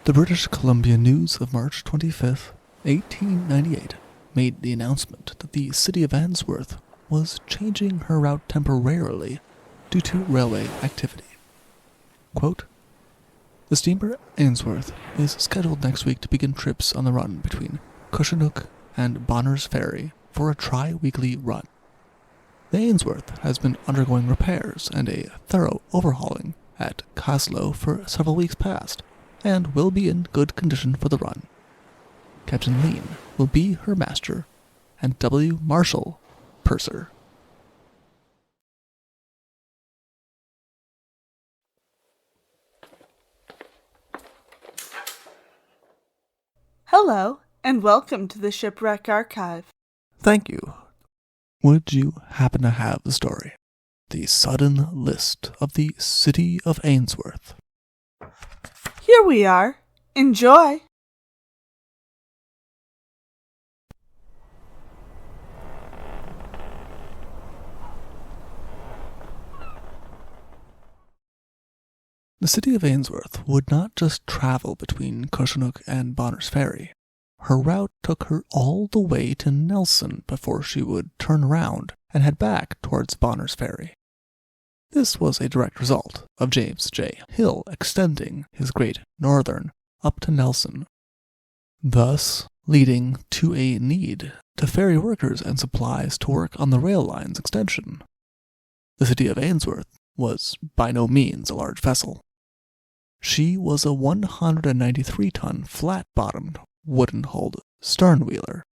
The British Columbia News of March 25th, 1898, made the announcement that the City of Ainsworth was changing her route temporarily due to railway activity. Quote, "The steamer Ainsworth is scheduled next week to begin trips on the run between Kuskonook and Bonners Ferry for a tri-weekly run. The Ainsworth has been undergoing repairs and a thorough overhauling at Kaslo for several weeks past, and will be in good condition for the run. Captain Lean will be her master, and W. Marshall, purser." Hello, and welcome to the Shipwreck Archive. Thank you. Would you happen to have the story? The sudden list of the City of Ainsworth. Here we are. Enjoy! The City of Ainsworth would not just travel between Kuskonook and Bonners Ferry. Her route took her all the way to Nelson before she would turn around and head back towards Bonners Ferry. This was a direct result of James J. Hill extending his Great Northern up to Nelson, thus leading to a need to ferry workers and supplies to work on the rail line's extension. The City of Ainsworth was by no means a large vessel. She was a 193-ton flat-bottomed, wooden-hulled stern-wheeler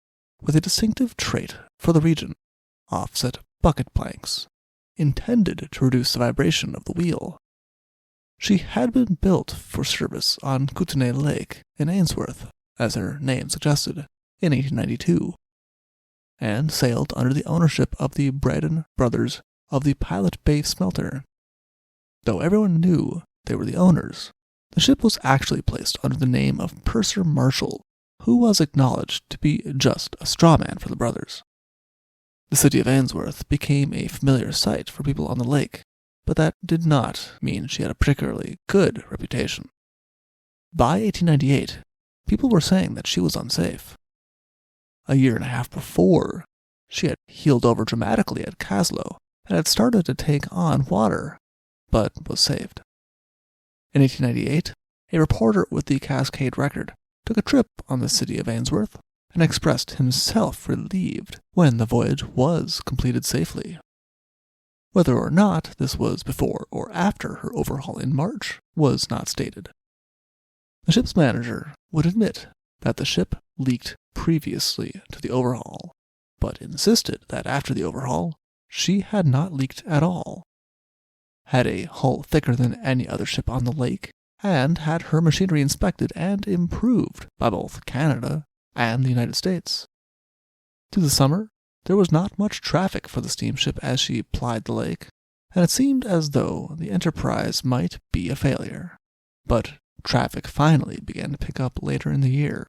with a distinctive trait for the region, offset bucket planks, intended to reduce the vibration of the wheel. She had been built for service on Kootenay Lake in Ainsworth, as her name suggested, in 1892, and sailed under the ownership of the Braden brothers of the Pilot Bay smelter. Though everyone knew they were the owners, the ship was actually placed under the name of Purser Marshall, who was acknowledged to be just a strawman for the brothers. The City of Ainsworth became a familiar sight for people on the lake, but that did not mean she had a particularly good reputation. By 1898, people were saying that she was unsafe. A year and a half before, she had heeled over dramatically at Kaslo and had started to take on water, but was saved. In 1898, a reporter with the Cascade Record took a trip on the City of Ainsworth and expressed himself relieved when the voyage was completed safely. Whether or not this was before or after her overhaul in March was not stated. The ship's manager would admit that the ship leaked previously to the overhaul, but insisted that after the overhaul, she had not leaked at all, had a hull thicker than any other ship on the lake, and had her machinery inspected and improved by both Canada and the United States. Through the summer, there was not much traffic for the steamship as she plied the lake, and it seemed as though the enterprise might be a failure. But traffic finally began to pick up later in the year,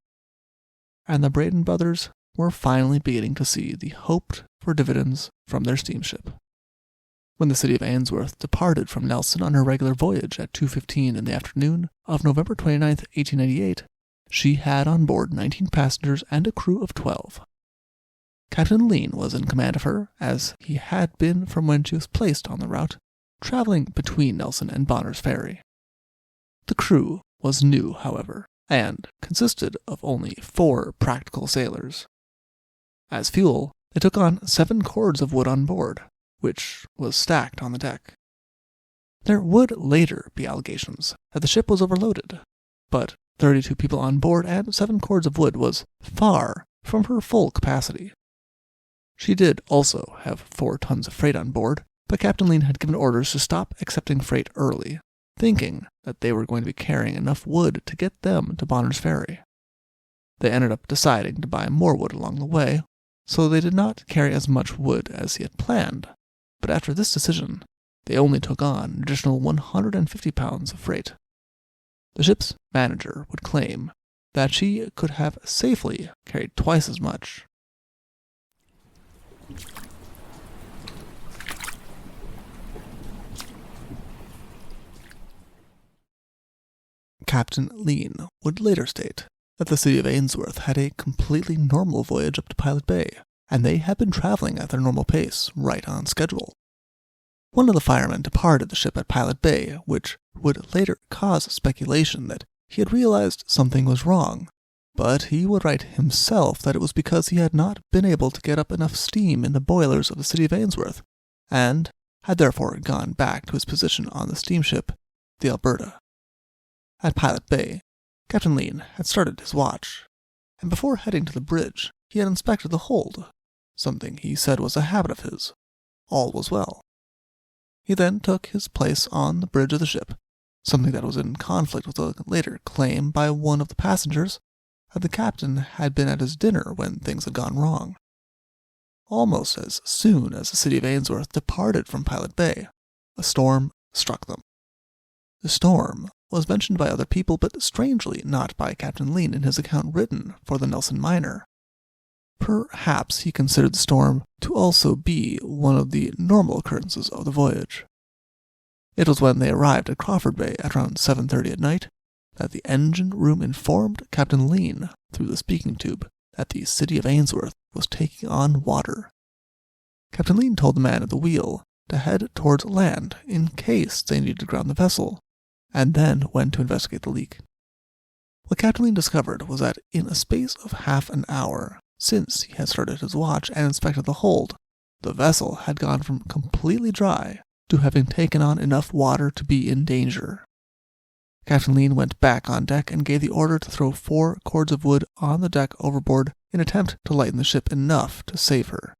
and the Braden brothers were finally beginning to see the hoped-for dividends from their steamship. When the City of Ainsworth departed from Nelson on her regular voyage at 2:15 in the afternoon of November 29, 1898, she had on board 19 passengers and a crew of 12. Captain Lean was in command of her, as he had been from when she was placed on the route, traveling between Nelson and Bonners Ferry. The crew was new, however, and consisted of only 4 practical sailors. As fuel, they took on 7 cords of wood on board, which was stacked on the deck. There would later be allegations that the ship was overloaded, but 32 people on board and 7 cords of wood was far from her full capacity. She did also have 4 tons of freight on board, but Captain Lean had given orders to stop accepting freight early, thinking that they were going to be carrying enough wood to get them to Bonners Ferry. They ended up deciding to buy more wood along the way, so they did not carry as much wood as he had planned, but after this decision, they only took on an additional 150 pounds of freight. The ship's manager would claim that she could have safely carried twice as much. Captain Lean would later state that the City of Ainsworth had a completely normal voyage up to Pilot Bay, and they had been traveling at their normal pace, right on schedule. One of the firemen departed the ship at Pilot Bay, which would later cause speculation that he had realized something was wrong, but he would write himself that it was because he had not been able to get up enough steam in the boilers of the City of Ainsworth, and had therefore gone back to his position on the steamship, the Alberta. At Pilot Bay, Captain Lean had started his watch, and before heading to the bridge, he had inspected the hold, something he said was a habit of his. All was well. He then took his place on the bridge of the ship, something that was in conflict with a later claim by one of the passengers that the captain had been at his dinner when things had gone wrong. Almost as soon as the City of Ainsworth departed from Pilot Bay, a storm struck them. The storm was mentioned by other people, but strangely not by Captain Lean in his account written for the Nelson Miner. Perhaps he considered the storm to also be one of the normal occurrences of the voyage. It was when they arrived at Crawford Bay at around 7:30 at night that the engine room informed Captain Lean through the speaking tube that the City of Ainsworth was taking on water. Captain Lean told the man at the wheel to head towards land in case they needed to ground the vessel, and then went to investigate the leak. What Captain Lean discovered was that in a space of half an hour, since he had started his watch and inspected the hold, the vessel had gone from completely dry to having taken on enough water to be in danger. Captain Lean went back on deck and gave the order to throw 4 cords of wood on the deck overboard in an attempt to lighten the ship enough to save her.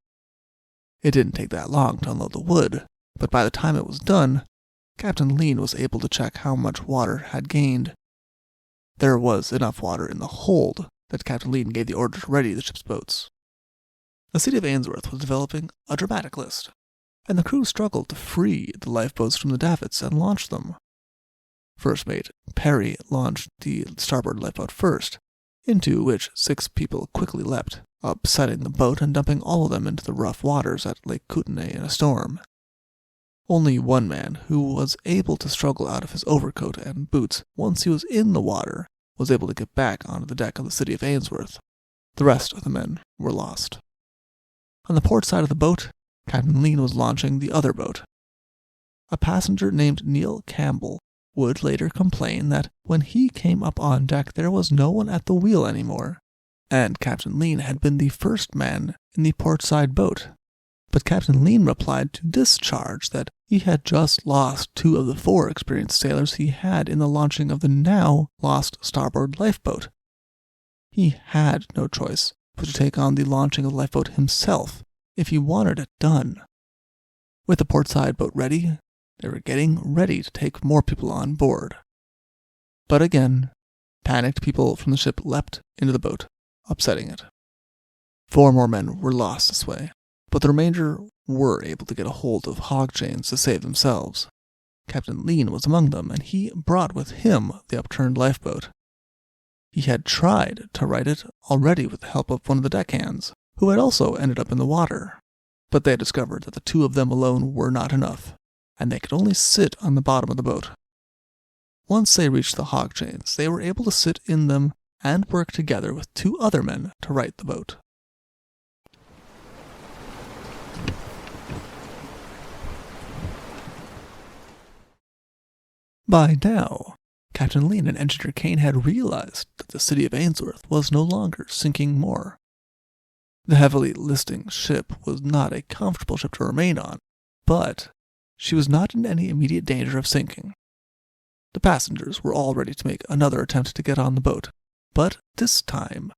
It didn't take that long to unload the wood, but by the time it was done, Captain Lean was able to check how much water had gained. There was enough water in the hold that Captain Lean gave the order to ready the ship's boats. The City of Ainsworth was developing a dramatic list, and the crew struggled to free the lifeboats from the davits and launch them. First mate Ferry launched the starboard lifeboat first, into which 6 people quickly leapt, upsetting the boat and dumping all of them into the rough waters at Lake Kootenay in a storm. Only one man, who was able to struggle out of his overcoat and boots once he was in the water, was able to get back onto the deck of the City of Ainsworth. The rest of the men were lost. On the port side of the boat, Captain Lean was launching the other boat. A passenger named Neil Campbell would later complain that when he came up on deck there was no one at the wheel anymore, and Captain Lean had been the first man in the port side boat. But Captain Lean replied to this charge that he had just lost 2 of the 4 experienced sailors he had in the launching of the now lost starboard lifeboat. He had no choice but to take on the launching of the lifeboat himself if he wanted it done. With the port side boat ready, they were getting ready to take more people on board. But again, panicked people from the ship leapt into the boat, upsetting it. 4 more men were lost this way, but the remainder were able to get a hold of hog chains to save themselves. Captain Lean was among them, and he brought with him the upturned lifeboat. He had tried to right it already with the help of one of the deckhands, who had also ended up in the water, but they had discovered that the 2 of them alone were not enough, and they could only sit on the bottom of the boat. Once they reached the hog chains, they were able to sit in them and work together with 2 other men to right the boat. By now, Captain Lean and Engineer Kane had realized that the City of Ainsworth was no longer sinking more. The heavily listing ship was not a comfortable ship to remain on, but she was not in any immediate danger of sinking. The passengers were all ready to make another attempt to get on the boat, but this time,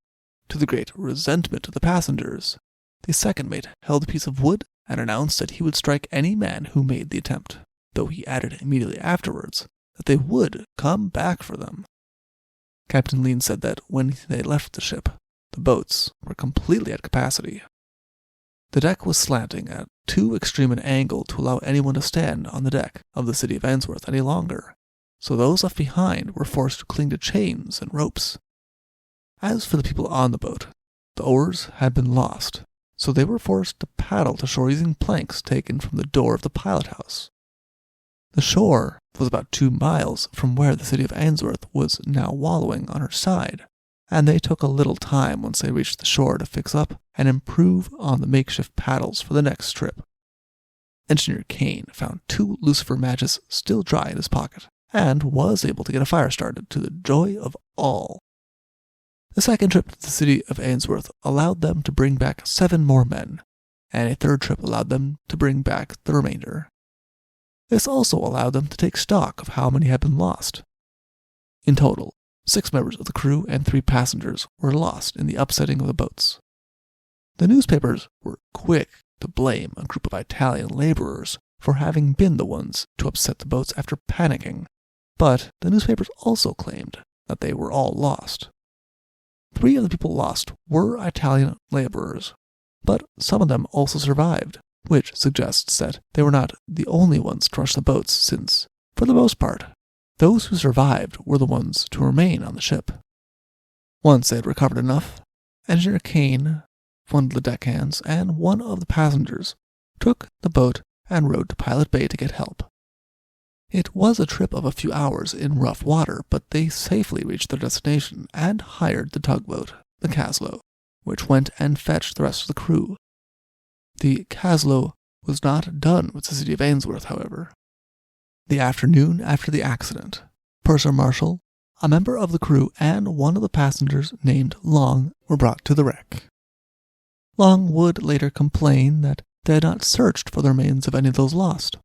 to the great resentment of the passengers, the second mate held a piece of wood and announced that he would strike any man who made the attempt, though he added immediately afterwards that they would come back for them. Captain Lean said that when they left the ship, the boats were completely at capacity. The deck was slanting at too extreme an angle to allow anyone to stand on the deck of the City of Ainsworth any longer, so those left behind were forced to cling to chains and ropes. As for the people on the boat, the oars had been lost, so they were forced to paddle to shore using planks taken from the door of the pilot house. The shore was about 2 miles from where the city of Ainsworth was now wallowing on her side, and they took a little time once they reached the shore to fix up and improve on the makeshift paddles for the next trip. Engineer Kane found 2 lucifer matches still dry in his pocket, and was able to get a fire started to the joy of all. The second trip to the city of Ainsworth allowed them to bring back 7 more men, and a third trip allowed them to bring back the remainder. This also allowed them to take stock of how many had been lost. In total, 6 members of the crew and 3 passengers were lost in the upsetting of the boats. The newspapers were quick to blame a group of Italian laborers for having been the ones to upset the boats after panicking, but the newspapers also claimed that they were all lost. 3 of the people lost were Italian laborers, but some of them also survived, which suggests that they were not the only ones to rush the boats since, for the most part, those who survived were the ones to remain on the ship. Once they had recovered enough, Engineer Kane, one of the deckhands, and one of the passengers took the boat and rowed to Pilot Bay to get help. It was a trip of a few hours in rough water, but they safely reached their destination and hired the tugboat, the Kaslo, which went and fetched the rest of the crew. The Kaslo was not done with the city of Ainsworth, however. The afternoon after the accident, Purser Marshall, a member of the crew, and one of the passengers named Long were brought to the wreck. Long would later complain that they had not searched for the remains of any of those lost,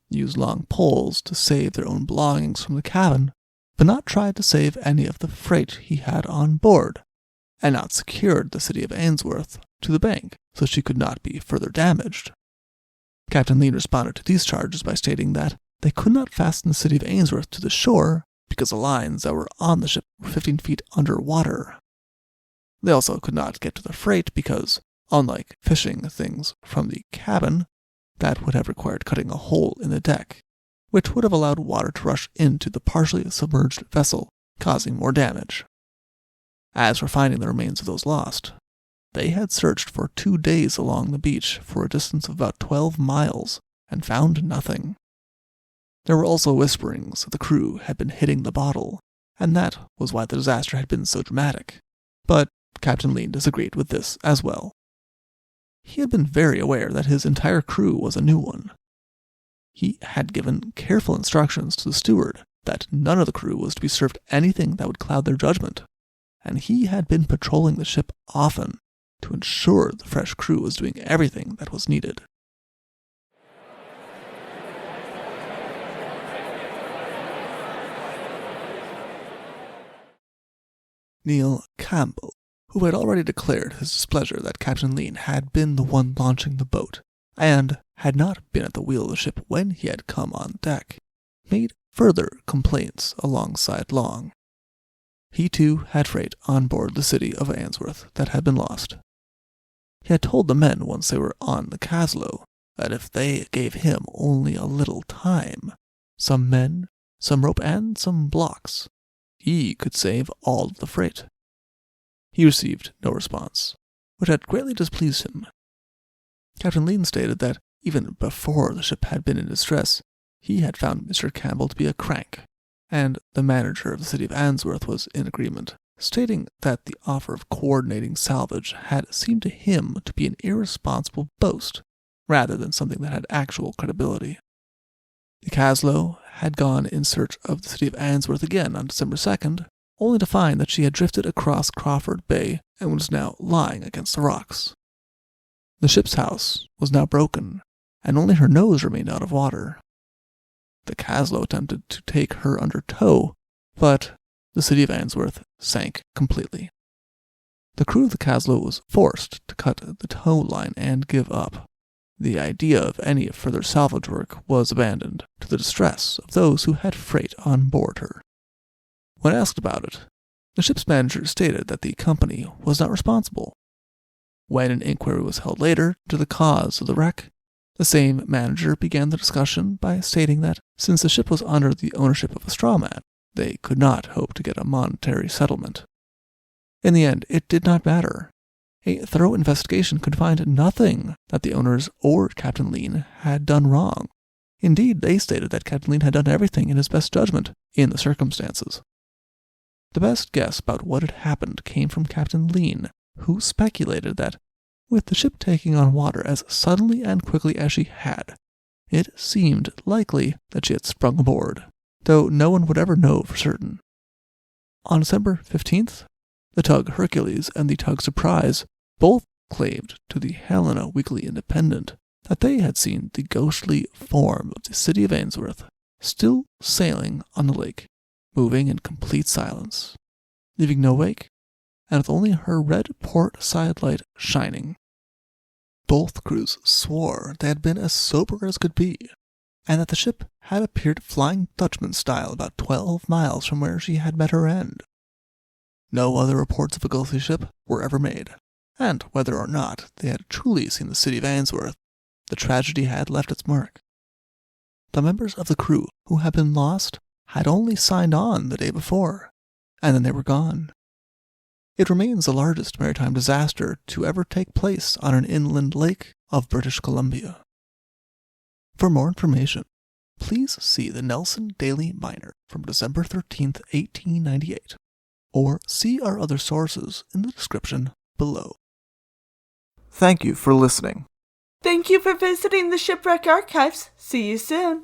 used long poles to save their own belongings from the cabin, but not tried to save any of the freight he had on board, and not secured the city of Ainsworth to the bank so she could not be further damaged. Captain Lean responded to these charges by stating that they could not fasten the city of Ainsworth to the shore because the lines that were on the ship were 15 feet under water. They also could not get to the freight because, unlike fishing things from the cabin, that would have required cutting a hole in the deck, which would have allowed water to rush into the partially submerged vessel, causing more damage. As for finding the remains of those lost, they had searched for 2 days along the beach for a distance of about 12 miles and found nothing. There were also whisperings that the crew had been hitting the bottle, and that was why the disaster had been so dramatic, but Captain Lean disagreed with this as well. He had been very aware that his entire crew was a new one. He had given careful instructions to the steward that none of the crew was to be served anything that would cloud their judgment, and he had been patrolling the ship often to ensure the fresh crew was doing everything that was needed. Neil Campbell, who had already declared his displeasure that Captain Lean had been the one launching the boat, and had not been at the wheel of the ship when he had come on deck, made further complaints alongside Long. He too had freight on board the city of Ainsworth that had been lost. He had told the men once they were on the Kaslo that if they gave him only a little time, some men, some rope, and some blocks, he could save all of the freight. He received no response, which had greatly displeased him. Captain Lean stated that even before the ship had been in distress, he had found Mr. Campbell to be a crank, and the manager of the city of Ainsworth was in agreement, stating that the offer of coordinating salvage had seemed to him to be an irresponsible boast, rather than something that had actual credibility. The Kaslo had gone in search of the city of Ainsworth again on December 2nd, only to find that she had drifted across Crawford Bay and was now lying against the rocks. The ship's house was now broken, and only her nose remained out of water. The Kaslo attempted to take her under tow, but the city of Ainsworth sank completely. The crew of the Kaslo was forced to cut the tow line and give up. The idea of any further salvage work was abandoned to the distress of those who had freight on board her. When asked about it, the ship's manager stated that the company was not responsible. When an inquiry was held later into the cause of the wreck, the same manager began the discussion by stating that since the ship was under the ownership of a straw man, they could not hope to get a monetary settlement. In the end, it did not matter. A thorough investigation could find nothing that the owners or Captain Lean had done wrong, Indeed, they stated that Captain Lean had done everything in his best judgment in the circumstances. The best guess about what had happened came from Captain Lean, who speculated that, with the ship taking on water as suddenly and quickly as she had, it seemed likely that she had sprung aboard, though no one would ever know for certain. On December 15th, the tug Hercules and the tug Surprise both claimed to the Helena Weekly Independent that they had seen the ghostly form of the City of Ainsworth still sailing on the lake, moving in complete silence, leaving no wake, and with only her red port side light shining. Both crews swore they had been as sober as could be, and that the ship had appeared Flying Dutchman style about 12 miles from where she had met her end. No other reports of a ghostly ship were ever made, and whether or not they had truly seen the City of Ainsworth, the tragedy had left its mark. The members of the crew who had been lost had only signed on the day before, and then they were gone. It remains the largest maritime disaster to ever take place on an inland lake of British Columbia. For more information, please see the Nelson Daily Miner from December 13th, 1898, or see our other sources in the description below. Thank you for listening. Thank you for visiting the Shipwreck Archives. See you soon.